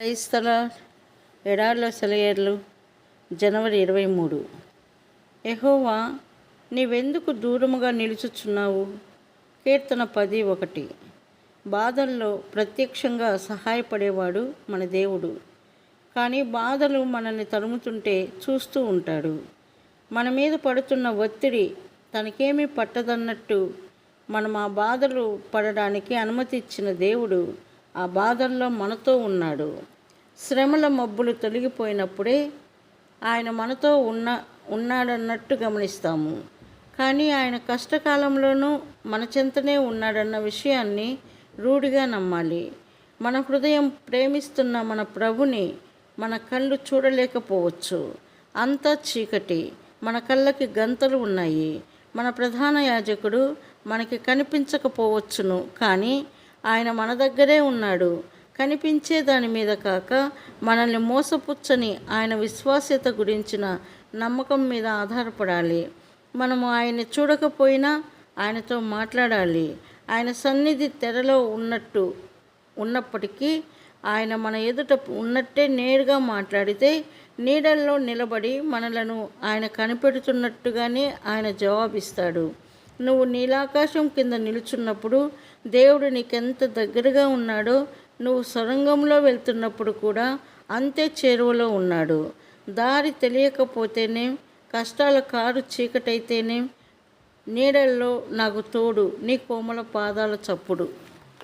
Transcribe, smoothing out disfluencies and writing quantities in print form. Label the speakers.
Speaker 1: క్రైస్తల ఎడారిలో సెలయేర్లు జనవరి 23. యెహోవా, నీవెందుకు దూరముగా నిలుచుచున్నావు? కీర్తన 10:1. బాధల్లో ప్రత్యక్షంగా సహాయపడేవాడు మన దేవుడు. కానీ బాధలు మనల్ని తరుముతుంటే చూస్తూ ఉంటాడు. మన మీద పడుతున్న ఒత్తిడి తనకేమీ పట్టదన్నట్టు మనం ఆ బాధలు పడడానికి అనుమతి ఇచ్చిన దేవుడు ఆ బాధల్లో మనతో ఉన్నాడు. శ్రమల మబ్బులు తొలగిపోయినప్పుడే ఆయన మనతో ఉన్నాడన్నట్టు గమనిస్తాము. కానీ ఆయన కష్టకాలంలోనూ మన చెంతనే ఉన్నాడన్న విషయాన్ని రూఢిగా నమ్మాలి. మన హృదయం ప్రేమిస్తున్న మన ప్రభుని మన కళ్ళు చూడలేకపోవచ్చు. అంతా చీకటి, మన కళ్ళకి గంతలు ఉన్నాయి. మన ప్రధాన యాజకుడు మనకి కనిపించకపోవచ్చును, కానీ ఆయన మన దగ్గరే ఉన్నాడు. కనిపించే దాని మీద కాక మనల్ని మోసపుచ్చని ఆయన విశ్వాస్యత గురించిన నమ్మకం మీద ఆధారపడాలి. మనము ఆయన్ని చూడకపోయినా ఆయనతో మాట్లాడాలి. ఆయన సన్నిధి తెరలో ఉన్నప్పటికీ ఆయన మన ఎదుట ఉన్నట్టే నేరుగా మాట్లాడితే నీడల్లో నిలబడి మనలను ఆయన కనిపెడుతున్నట్టుగానే ఆయన జవాబిస్తాడు. నువ్వు నీలాకాశం కింద నిలుచున్నప్పుడు దేవుడు నీకెంత దగ్గరగా ఉన్నాడో, నువ్వు సొరంగంలో వెళ్తున్నప్పుడు కూడా అంతే చేరువలో ఉన్నాడు. దారి తెలియకపోతేనేం, కష్టాల కారు చీకటైతేనేం, నీడల్లో నాకు తోడు నీ కోమల పాదాల చప్పుడు.